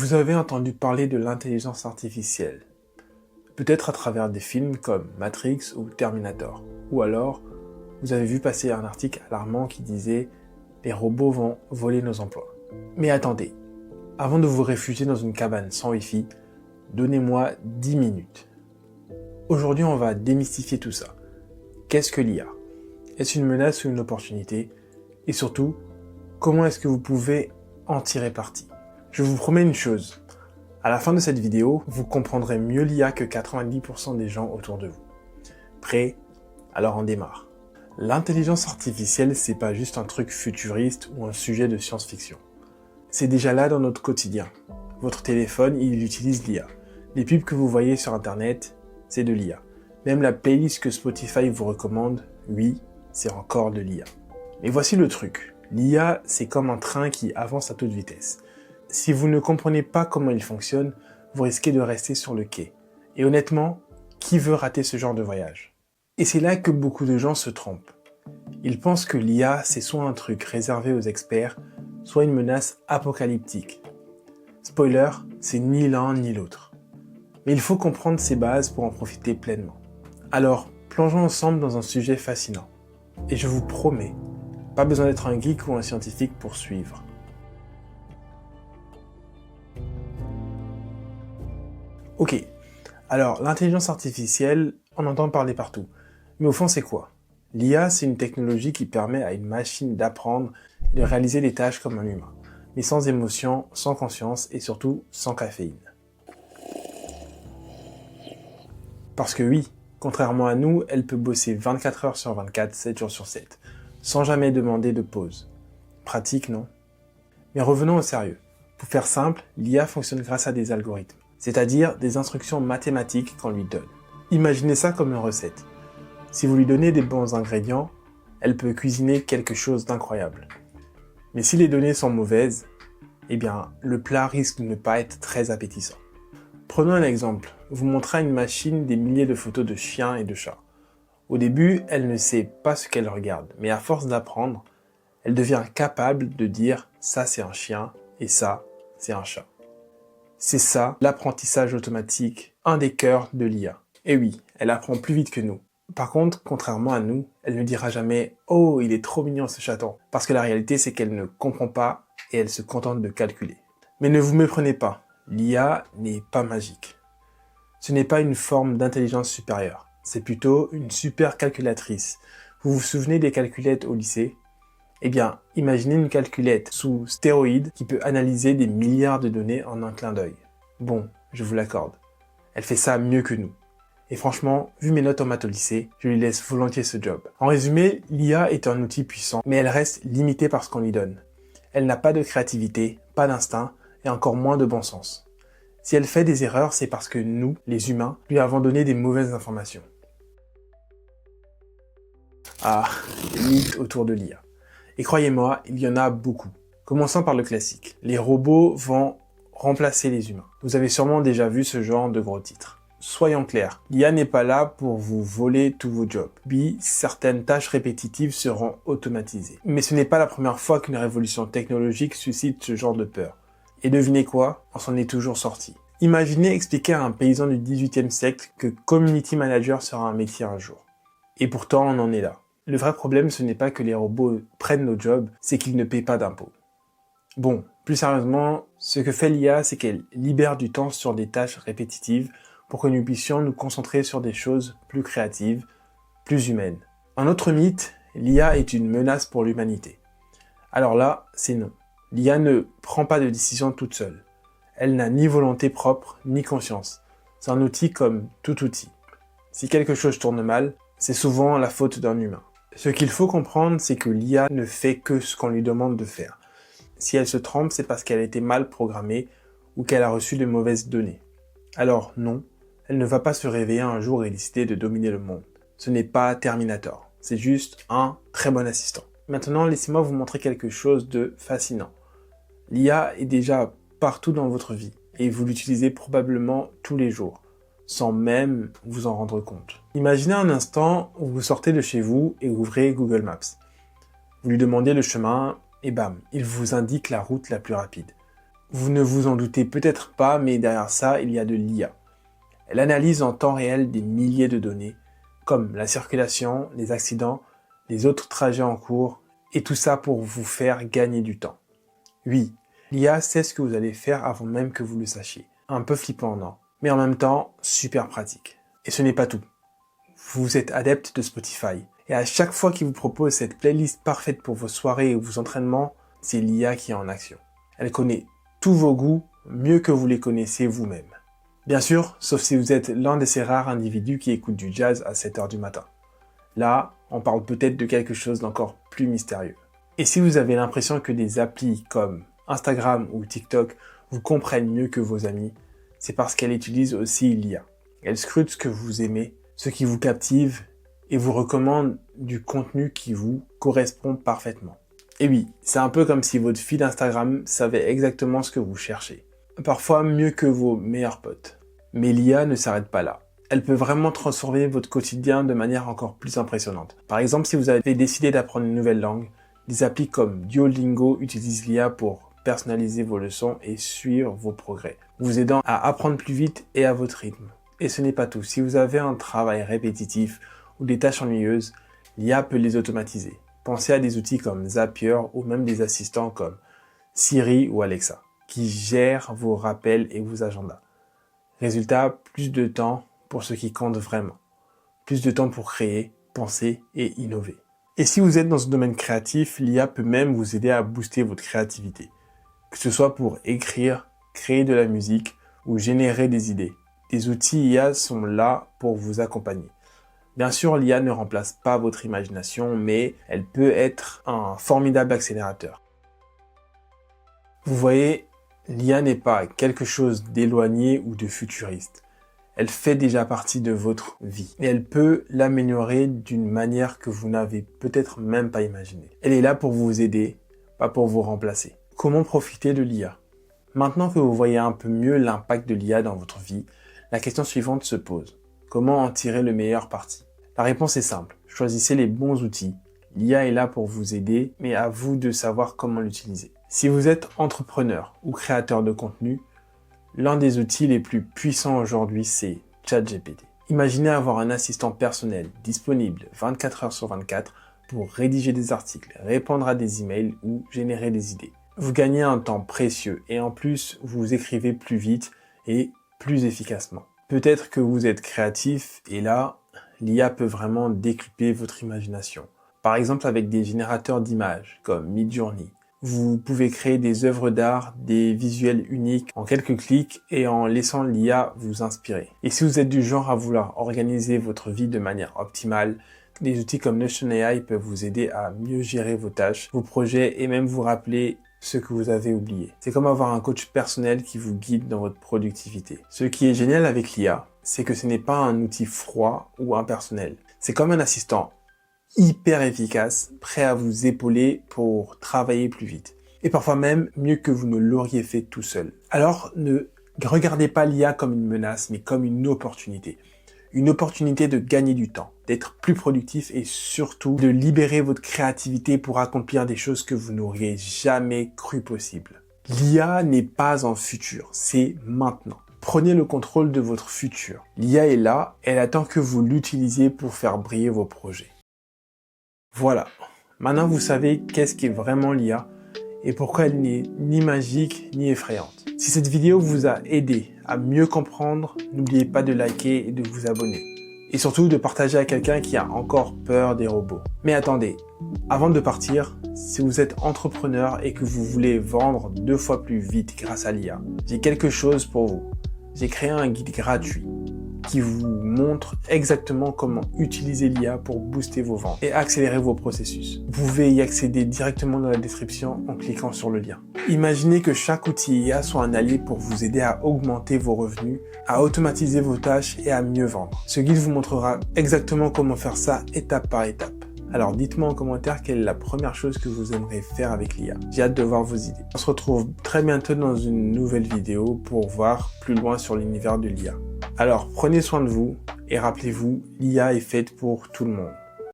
Vous avez entendu parler de l'intelligence artificielle, peut-être à travers des films comme Matrix ou Terminator, ou alors vous avez vu passer un article alarmant qui disait « Les robots vont voler nos emplois ». Mais attendez, avant de vous réfugier dans une cabane sans Wi-Fi, donnez-moi 10 minutes. Aujourd'hui, on va démystifier tout ça. Qu'est-ce que l'IA? Est-ce une menace ou une opportunité? Et surtout, comment est-ce que vous pouvez en tirer parti? Je vous promets une chose, à la fin de cette vidéo, vous comprendrez mieux l'IA que 90% des gens autour de vous. Prêt? Alors on démarre. L'intelligence artificielle, c'est pas juste un truc futuriste ou un sujet de science-fiction. C'est déjà là dans notre quotidien. Votre téléphone, il utilise l'IA. Les pubs que vous voyez sur Internet, c'est de l'IA. Même la playlist que Spotify vous recommande, oui, c'est encore de l'IA. Mais voici le truc. L'IA, c'est comme un train qui avance à toute vitesse. Si vous ne comprenez pas comment il fonctionne, vous risquez de rester sur le quai. Et honnêtement, qui veut rater ce genre de voyage? Et c'est là que beaucoup de gens se trompent. Ils pensent que l'IA, c'est soit un truc réservé aux experts, soit une menace apocalyptique. Spoiler, c'est ni l'un ni l'autre. Mais il faut comprendre ces bases pour en profiter pleinement. Alors, plongeons ensemble dans un sujet fascinant. Et je vous promets, pas besoin d'être un geek ou un scientifique pour suivre. Ok, alors l'intelligence artificielle, on entend parler partout. Mais au fond, c'est quoi? L'IA, c'est une technologie qui permet à une machine d'apprendre et de réaliser des tâches comme un humain, mais sans émotion, sans conscience et surtout sans caféine. Parce que oui, contrairement à nous, elle peut bosser 24 heures sur 24, 7 jours sur 7, sans jamais demander de pause. Pratique, non? Mais revenons au sérieux. Pour faire simple, l'IA fonctionne grâce à des algorithmes, c'est-à-dire des instructions mathématiques qu'on lui donne. Imaginez ça comme une recette. Si vous lui donnez des bons ingrédients, elle peut cuisiner quelque chose d'incroyable. Mais si les données sont mauvaises, eh bien, le plat risque de ne pas être très appétissant. Prenons un exemple. Vous montrez à une machine des milliers de photos de chiens et de chats. Au début, elle ne sait pas ce qu'elle regarde, mais à force d'apprendre, elle devient capable de dire « ça c'est un chien » et « ça c'est un chat ». C'est ça, l'apprentissage automatique, un des cœurs de l'IA. Et oui, elle apprend plus vite que nous. Par contre, contrairement à nous, elle ne dira jamais « Oh, il est trop mignon ce chaton », parce que la réalité c'est qu'elle ne comprend pas et elle se contente de calculer. Mais ne vous méprenez pas, l'IA n'est pas magique. Ce n'est pas une forme d'intelligence supérieure, c'est plutôt une super calculatrice. Vous vous souvenez des calculettes au lycée? Eh bien, imaginez une calculette sous stéroïdes qui peut analyser des milliards de données en un clin d'œil. Bon, je vous l'accorde. Elle fait ça mieux que nous. Et franchement, vu mes notes en maths au lycée, je lui laisse volontiers ce job. En résumé, l'IA est un outil puissant, mais elle reste limitée par ce qu'on lui donne. Elle n'a pas de créativité, pas d'instinct, et encore moins de bon sens. Si elle fait des erreurs, c'est parce que nous, les humains, lui avons donné des mauvaises informations. Ah, les mythes autour de l'IA. Et croyez-moi, il y en a beaucoup. Commençons par le classique. Les robots vont remplacer les humains. Vous avez sûrement déjà vu ce genre de gros titres. Soyons clairs, l'IA n'est pas là pour vous voler tous vos jobs. Oui, certaines tâches répétitives seront automatisées. Mais ce n'est pas la première fois qu'une révolution technologique suscite ce genre de peur. Et devinez quoi? On s'en est toujours sorti. Imaginez expliquer à un paysan du XVIIIe siècle que community manager sera un métier un jour. Et pourtant, on en est là. Le vrai problème, ce n'est pas que les robots prennent nos jobs, c'est qu'ils ne paient pas d'impôts. Bon, plus sérieusement, ce que fait l'IA, c'est qu'elle libère du temps sur des tâches répétitives pour que nous puissions nous concentrer sur des choses plus créatives, plus humaines. Un autre mythe, l'IA est une menace pour l'humanité. Alors là, c'est non. L'IA ne prend pas de décision toute seule. Elle n'a ni volonté propre, ni conscience. C'est un outil comme tout outil. Si quelque chose tourne mal, c'est souvent la faute d'un humain. Ce qu'il faut comprendre, c'est que l'IA ne fait que ce qu'on lui demande de faire. Si elle se trompe, c'est parce qu'elle a été mal programmée ou qu'elle a reçu de mauvaises données. Alors non, elle ne va pas se réveiller un jour et décider de dominer le monde. Ce n'est pas Terminator, c'est juste un très bon assistant. Maintenant, laissez-moi vous montrer quelque chose de fascinant. L'IA est déjà partout dans votre vie et vous l'utilisez probablement tous les jours, sans même vous en rendre compte. Imaginez un instant où vous sortez de chez vous et ouvrez Google Maps. Vous lui demandez le chemin et bam, il vous indique la route la plus rapide. Vous ne vous en doutez peut-être pas, mais derrière ça, il y a de l'IA. Elle analyse en temps réel des milliers de données, comme la circulation, les accidents, les autres trajets en cours, et tout ça pour vous faire gagner du temps. Oui, l'IA sait ce que vous allez faire avant même que vous le sachiez. Un peu flippant, non? Mais en même temps, super pratique. Et ce n'est pas tout. Vous êtes adepte de Spotify. Et à chaque fois qu'il vous propose cette playlist parfaite pour vos soirées ou vos entraînements, c'est l'IA qui est en action. Elle connaît tous vos goûts mieux que vous les connaissez vous-même. Bien sûr, sauf si vous êtes l'un de ces rares individus qui écoutent du jazz à 7 heures du matin. Là, on parle peut-être de quelque chose d'encore plus mystérieux. Et si vous avez l'impression que des applis comme Instagram ou TikTok vous comprennent mieux que vos amis, c'est parce qu'elles utilisent aussi l'IA. Elles scrutent ce que vous aimez, ce qui vous captive, et vous recommandent du contenu qui vous correspond parfaitement. Et oui, c'est un peu comme si votre feed Instagram savait exactement ce que vous cherchez. Parfois mieux que vos meilleurs potes. Mais l'IA ne s'arrête pas là. Elle peut vraiment transformer votre quotidien de manière encore plus impressionnante. Par exemple, si vous avez décidé d'apprendre une nouvelle langue, des applis comme Duolingo utilisent l'IA pour personnaliser vos leçons et suivre vos progrès, vous aidant à apprendre plus vite et à votre rythme. Et ce n'est pas tout. Si vous avez un travail répétitif ou des tâches ennuyeuses, l'IA peut les automatiser. Pensez à des outils comme Zapier ou même des assistants comme Siri ou Alexa, qui gèrent vos rappels et vos agendas. Résultat, plus de temps pour ce qui compte vraiment. Plus de temps pour créer, penser et innover. Et si vous êtes dans ce domaine créatif, l'IA peut même vous aider à booster votre créativité. Que ce soit pour écrire, créer de la musique ou générer des idées. Des outils IA sont là pour vous accompagner. Bien sûr, l'IA ne remplace pas votre imagination, mais elle peut être un formidable accélérateur. Vous voyez, l'IA n'est pas quelque chose d'éloigné ou de futuriste. Elle fait déjà partie de votre vie. Et elle peut l'améliorer d'une manière que vous n'avez peut-être même pas imaginée. Elle est là pour vous aider, pas pour vous remplacer. Comment profiter de l'IA? Maintenant que vous voyez un peu mieux l'impact de l'IA dans votre vie, la question suivante se pose. Comment en tirer le meilleur parti? La réponse est simple. Choisissez les bons outils. L'IA est là pour vous aider, mais à vous de savoir comment l'utiliser. Si vous êtes entrepreneur ou créateur de contenu, l'un des outils les plus puissants aujourd'hui, c'est ChatGPT. Imaginez avoir un assistant personnel disponible 24 heures sur 24 pour rédiger des articles, répondre à des emails ou générer des idées. Vous gagnez un temps précieux et en plus, vous écrivez plus vite et plus efficacement. Peut-être que vous êtes créatif et là, l'IA peut vraiment décupler votre imagination. Par exemple avec des générateurs d'images comme Midjourney. Vous pouvez créer des œuvres d'art, des visuels uniques en quelques clics et en laissant l'IA vous inspirer. Et si vous êtes du genre à vouloir organiser votre vie de manière optimale, des outils comme Notion AI peuvent vous aider à mieux gérer vos tâches, vos projets et même vous rappeler ce que vous avez oublié. C'est comme avoir un coach personnel qui vous guide dans votre productivité. Ce qui est génial avec l'IA, c'est que ce n'est pas un outil froid ou impersonnel. C'est comme un assistant hyper efficace, prêt à vous épauler pour travailler plus vite. Et parfois même mieux que vous ne l'auriez fait tout seul. Alors ne regardez pas l'IA comme une menace, mais comme une opportunité. Une opportunité de gagner du temps, d'être plus productif et surtout de libérer votre créativité pour accomplir des choses que vous n'auriez jamais cru possible. L'IA n'est pas un futur, c'est maintenant. Prenez le contrôle de votre futur. L'IA est là, elle attend que vous l'utilisiez pour faire briller vos projets. Voilà, maintenant vous savez qu'est-ce qu'est vraiment l'IA et pourquoi elle n'est ni magique ni effrayante. Si cette vidéo vous a aidé à mieux comprendre, n'oubliez pas de liker et de vous abonner. Et surtout de partager à quelqu'un qui a encore peur des robots. Mais attendez, avant de partir, si vous êtes entrepreneur et que vous voulez vendre 2 fois plus vite grâce à l'IA, j'ai quelque chose pour vous. J'ai créé un guide gratuit qui vous montre exactement comment utiliser l'IA pour booster vos ventes et accélérer vos processus. Vous pouvez y accéder directement dans la description en cliquant sur le lien. Imaginez que chaque outil IA soit un allié pour vous aider à augmenter vos revenus, à automatiser vos tâches et à mieux vendre. Ce guide vous montrera exactement comment faire ça étape par étape. Alors dites-moi en commentaire quelle est la première chose que vous aimeriez faire avec l'IA. J'ai hâte de voir vos idées. On se retrouve très bientôt dans une nouvelle vidéo pour voir plus loin sur l'univers de l'IA. Alors prenez soin de vous et rappelez-vous, l'IA est faite pour tout le monde.